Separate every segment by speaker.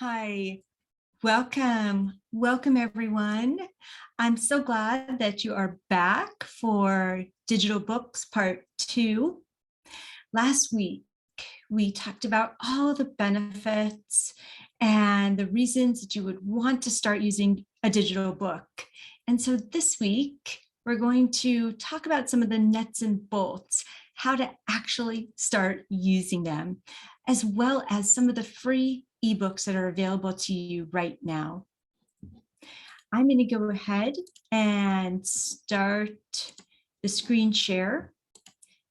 Speaker 1: Hi, welcome. Welcome, everyone. I'm so glad that you are back for Digital Books Part 2. Last week, we talked about all the benefits and the reasons that you would want to start using a digital book. And so this week, we're going to talk about some of the nuts and bolts, how to actually start using them, as well as some of the free ebooks that are available to you right now. I'm going to go ahead and start the screen share.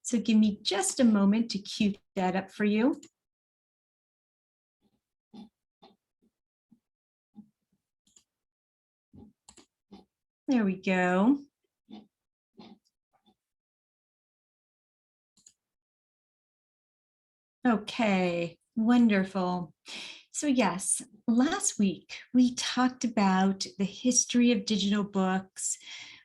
Speaker 1: So give me just a moment to cue that up for you. There we go. Okay, wonderful. So yes, last week we talked about the history of digital books.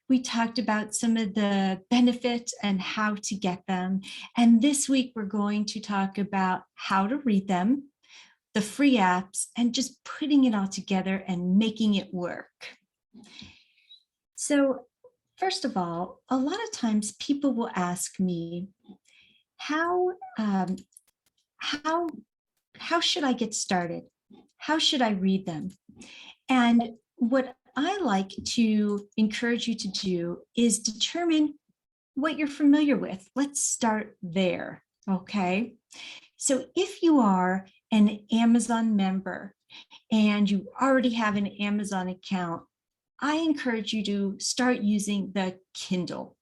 Speaker 1: We talked about some of the benefits and how to get them. And this week we're going to talk about how to read them, the free apps, and just putting it all together and making it work. So first of all, a lot of times people will ask me, how should I get started? How should I read them? And what I like to encourage you to do is determine what you're familiar with. Let's start there, okay? So if you are an Amazon member and you already have an Amazon account, I encourage you to start using the Kindle.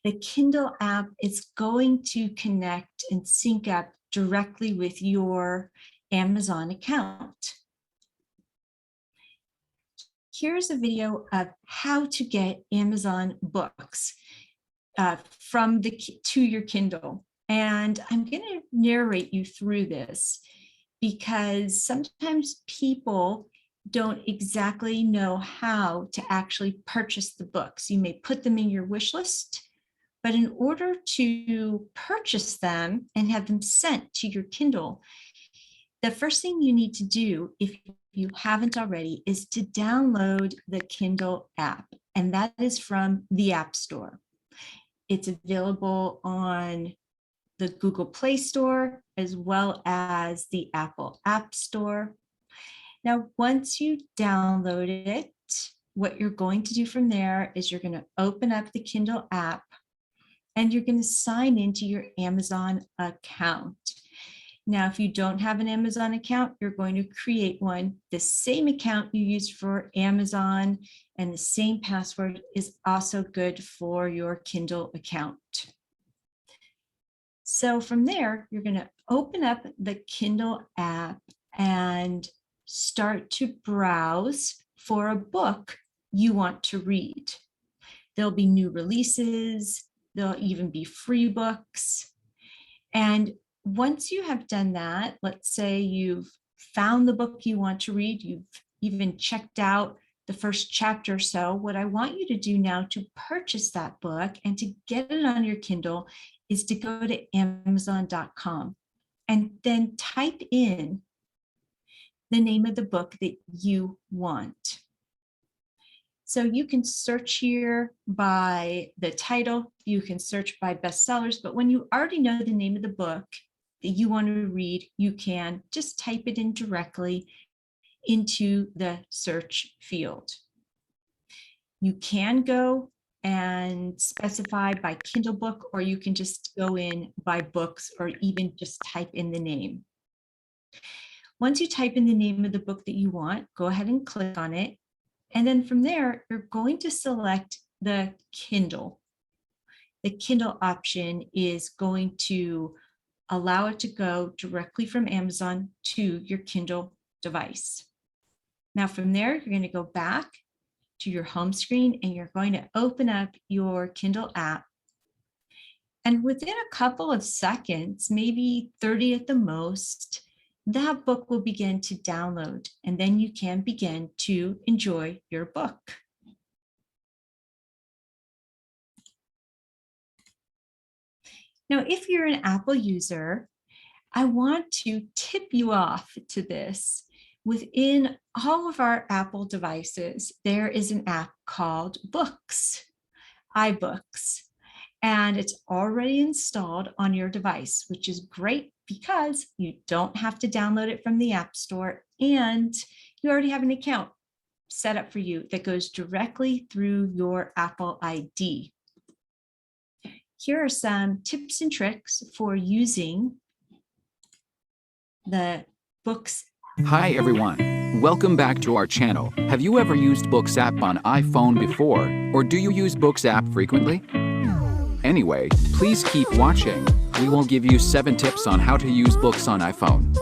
Speaker 1: The Kindle app is going to connect and sync up directly with your Amazon account. Here's a video of how to get Amazon books to your Kindle. And I'm going to narrate you through this because sometimes people don't exactly know how to actually purchase the books. You may put them in your wish list, but in order to purchase them and have them sent to your Kindle, the first thing you need to do, if you haven't already, is to download the Kindle app, and that is from the App Store. It's available on the Google Play Store as well as the Apple App Store. Now, once you download it, what you're going to do from there is you're going to open up the Kindle app and you're going to sign into your Amazon account. Now, if you don't have an Amazon account, you're going to create one. The same account you used for Amazon and the same password is also good for your Kindle account. So from there, you're going to open up the Kindle app and start to browse for a book you want to read. There'll be new releases. There'll even be free books. And once you have done that, let's say you've found the book you want to read, you've even checked out the first chapter or so, what I want you to do now to purchase that book and to get it on your Kindle is to go to Amazon.com and then type in the name of the book that you want. So you can search here by the title, you can search by bestsellers, but when you already know the name of the book that you want to read, you can just type it in directly into the search field. You can go and specify by Kindle book, or you can just go in by books or even just type in the name. Once you type in the name of the book that you want, go ahead and click on it. And then from there, you're going to select the Kindle. The Kindle option is going to allow it to go directly from Amazon to your Kindle device. Now from there, you're going to go back to your home screen and you're going to open up your Kindle app. And within a couple of seconds, maybe 30 at the most, that book will begin to download, and then you can begin to enjoy your book. Now, if you're an Apple user, I want to tip you off to this Within all of our Apple devices, there is an app called Books, iBooks, and it's already installed on your device, which is great because you don't have to download it from the App Store and you already have an account set up for you that goes directly through your Apple ID. Here are some tips and tricks for using the Books.
Speaker 2: Hi everyone, welcome back to our channel. Have you ever used Books app on iPhone before, or do you use Books app frequently? Anyway, please keep watching. We will give you 7 tips on how to use Books on iPhone.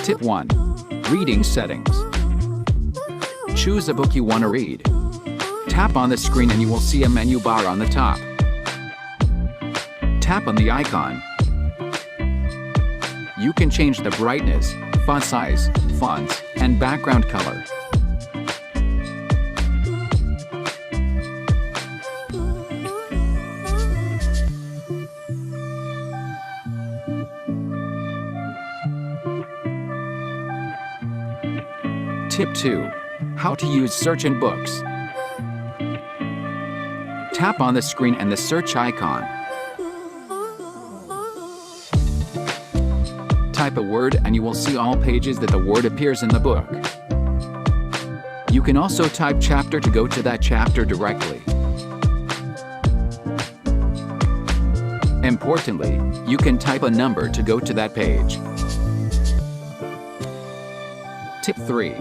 Speaker 2: Tip 1. Reading settings. Choose a book you want to read. Tap on the screen and you will see a menu bar on the top. Tap on the icon. You can change the brightness, font size, fonts, and background color. Tip 2. How to use search in Books. Tap on the screen and the search icon. Type a word and you will see all pages that the word appears in the book. You can also type chapter to go to that chapter directly. Importantly, you can type a number to go to that page. Tip 3.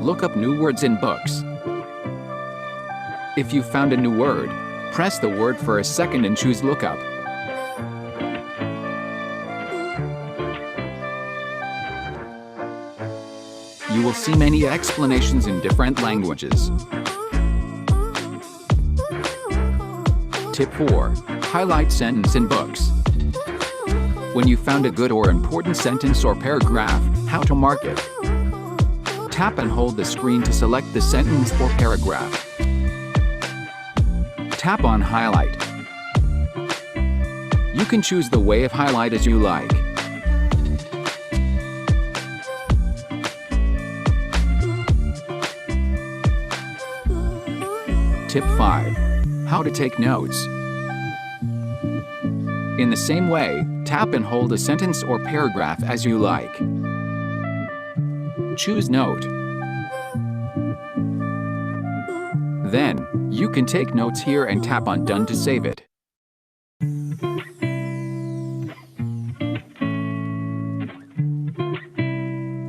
Speaker 2: Look up new words in Books. If you found a new word, press the word for a second and choose Lookup. You will see many explanations in different languages. Tip 4. Highlight sentence in Books. When you found a good or important sentence or paragraph, how to mark it. Tap and hold the screen to select the sentence or paragraph. Tap on Highlight. You can choose the way of highlight as you like. Tip 5. How to take notes. In the same way, tap and hold a sentence or paragraph as you like. Choose Note. Then, you can take notes here and tap on Done to save it.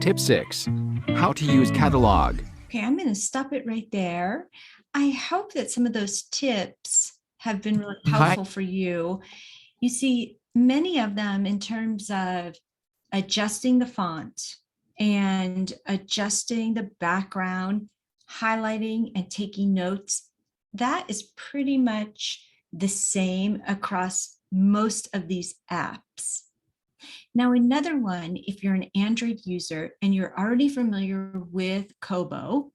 Speaker 2: Tip 6. How to use Catalog.
Speaker 1: Okay, I'm going to stop it right there. I hope that some of those tips have been really helpful for you. You see, many of them in terms of adjusting the font and adjusting the background, highlighting and taking notes, that is pretty much the same across most of these apps. Now, another one, if you're an Android user and you're already familiar with Kobo,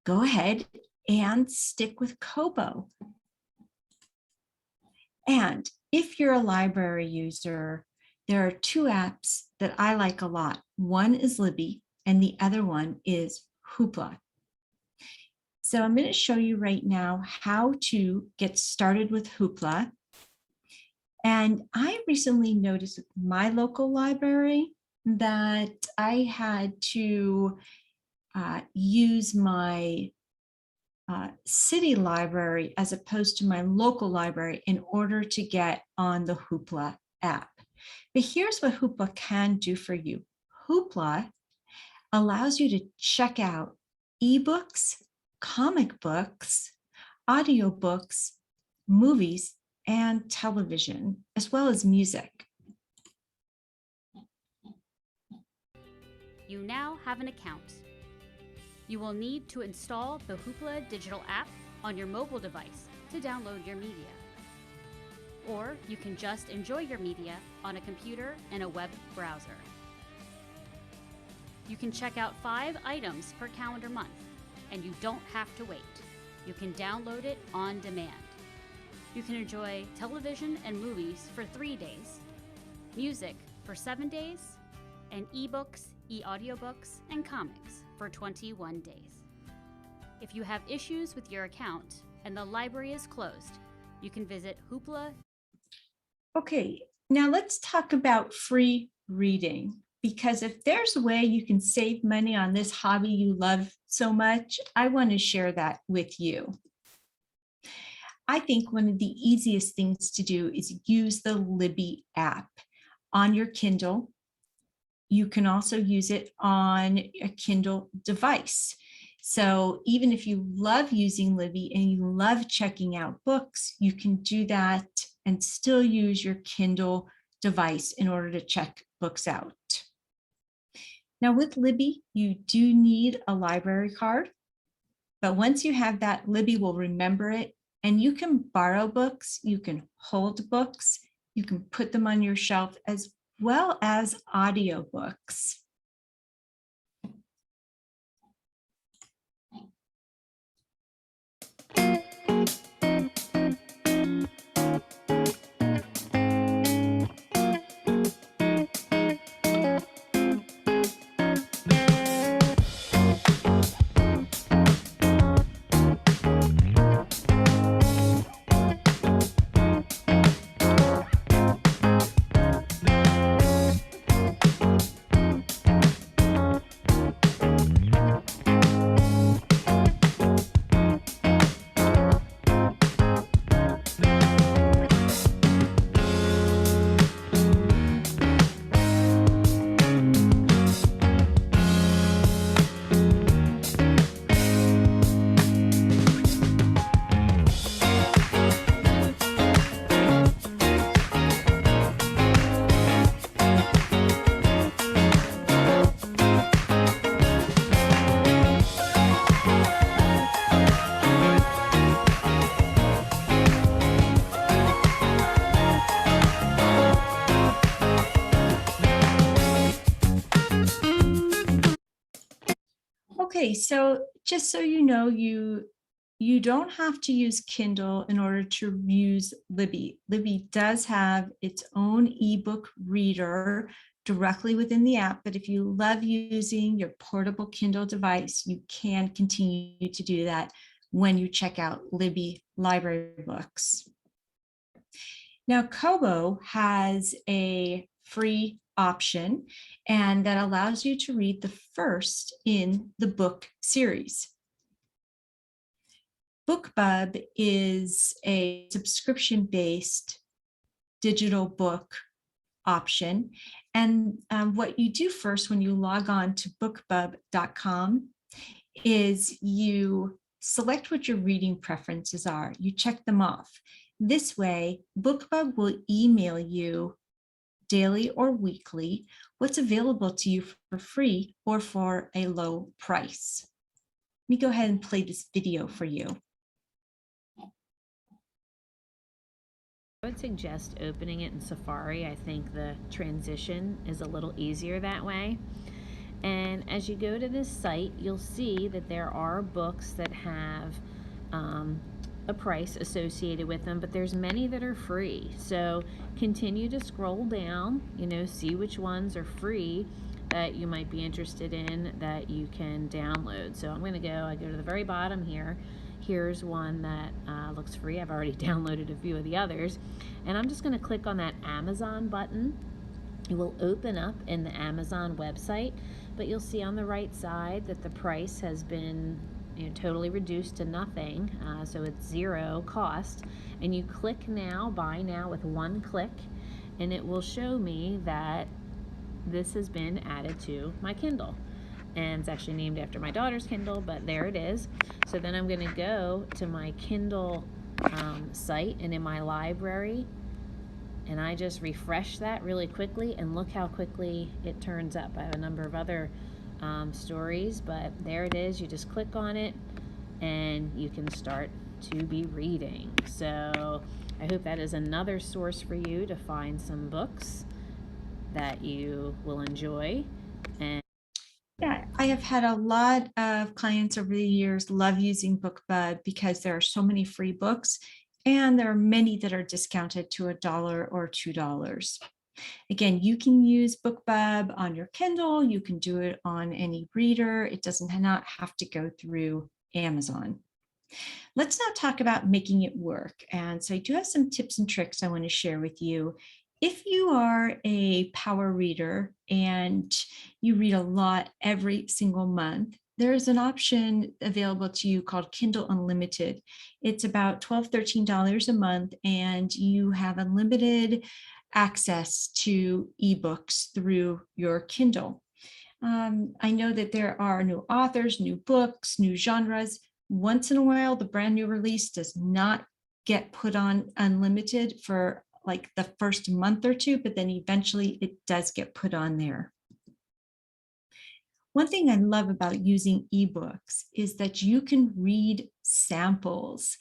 Speaker 1: go ahead and stick with Kobo. And if you're a library user, there are 2 apps that I like a lot. One is Libby and the other one is Hoopla. So I'm going to show you right now how to get started with Hoopla. And I recently noticed with my local library that I had to use my city library as opposed to my local library in order to get on the Hoopla app. But here's what Hoopla can do for you. Hoopla allows you to check out ebooks, comic books, audiobooks, movies, and television, as well as music.
Speaker 3: You now have an account. You will need to install the Hoopla digital app on your mobile device to download your media. Or you can just enjoy your media on a computer and a web browser. You can check out 5 items per calendar month, and you don't have to wait. You can download it on demand. You can enjoy television and movies for 3 days, music for 7 days, and ebooks, e-audiobooks, and comics for 21 days. If you have issues with your account and the library is closed, you can visit Hoopla.
Speaker 1: Okay, now let's talk about free reading, because if there's a way you can save money on this hobby you love so much, I want to share that with you. I think one of the easiest things to do is use the Libby app on your Kindle. You can also use it on a Kindle device. So even if you love using Libby and you love checking out books, you can do that and still use your Kindle device in order to check books out. Now with Libby, you do need a library card, but once you have that, Libby will remember it, and you can borrow books, you can hold books, you can put them on your shelf, as well as audiobooks. Okay, so just so you know, you don't have to use Kindle in order to use Libby. Libby does have its own ebook reader directly within the app, but if you love using your portable Kindle device, you can continue to do that when you check out Libby library books. Now, Kobo has a free option, and that allows you to read the first in the book series. BookBub is a subscription-based digital book option. And what you do first when you log on to bookbub.com is you select what your reading preferences are. You check them off. This way, BookBub will email you daily or weekly what's available to you for free or for a low price. Let me go ahead and play this video for you.
Speaker 4: I would suggest opening it in Safari. I think the transition is a little easier that way. And as you go to this site, you'll see that there are books that have a price associated with them, but there's many that are free. So continue to scroll down, see which ones are free that you might be interested in that you can download. So I go to the very bottom here. Here's one that looks free. I've already downloaded a few of the others. And I'm just going to click on that Amazon button. It will open up in the Amazon website, but you'll see on the right side that the price has been totally reduced to nothing, so it's zero cost. And you click now, buy now with one click, and it will show me that this has been added to my Kindle. And it's actually named after my daughter's Kindle, but there it is. So then I'm going to go to my Kindle site and in my library, and I just refresh that really quickly, and look how quickly it turns up. I have a number of other stories, but there it is. You just click on it and you can start to be reading. So I hope that is another source for you to find some books that you will enjoy. And
Speaker 1: yeah, I have had a lot of clients over the years love using BookBub because there are so many free books, and there are many that are discounted to $1 or $2. Again, you can use BookBub on your Kindle. You can do it on any reader. It doesn't not have to go through Amazon. Let's now talk about making it work. And so I do have some tips and tricks I want to share with you. If you are a power reader and you read a lot every single month, there's an option available to you called Kindle Unlimited. It's about $12, $13 a month, and you have unlimited access to ebooks through your Kindle. I know that there are new authors, new books, new genres. Once in a while, the brand new release does not get put on unlimited for like the first month or two, but then eventually it does get put on there. One thing I love about using ebooks is that you can read samples.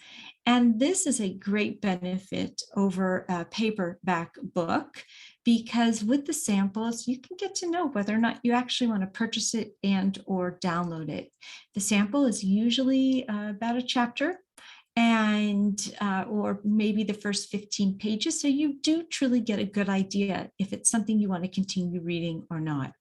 Speaker 1: And this is a great benefit over a paperback book, because with the samples, you can get to know whether or not you actually want to purchase it and or download it. The sample is usually about a chapter and or maybe the first 15 pages. So you do truly get a good idea if it's something you want to continue reading or not.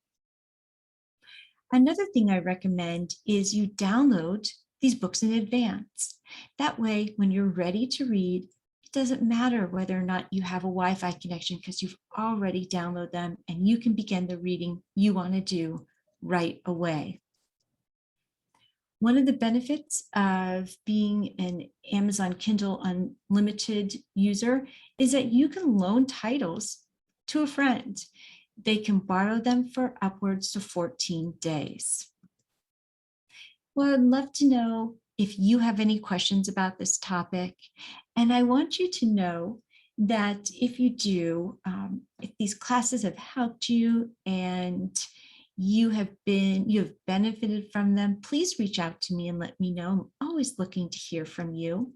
Speaker 1: Another thing I recommend is you download these books in advance. That way, when you're ready to read, it doesn't matter whether or not you have a Wi-Fi connection because you've already downloaded them and you can begin the reading you want to do right away. One of the benefits of being an Amazon Kindle Unlimited user is that you can loan titles to a friend. They can borrow them for upwards to 14 days. Well, I'd love to know if you have any questions about this topic. And I want you to know that if you do, if these classes have helped you and you have benefited from them, please reach out to me and let me know. I'm always looking to hear from you.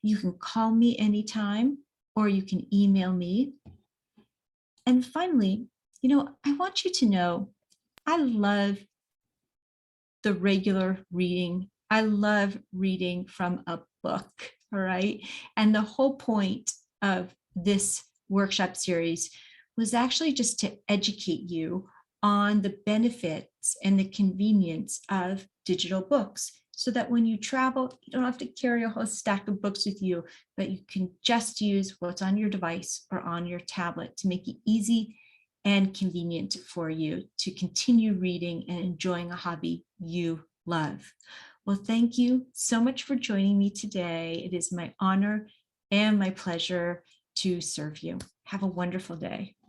Speaker 1: You can call me anytime or you can email me. And finally, I want you to know I love the regular reading. I love reading from a book, all right? And the whole point of this workshop series was actually just to educate you on the benefits and the convenience of digital books so that when you travel, you don't have to carry a whole stack of books with you, but you can just use what's on your device or on your tablet to make it easy and convenient for you to continue reading and enjoying a hobby you love. Well, thank you so much for joining me today. It is my honor and my pleasure to serve you. Have a wonderful day.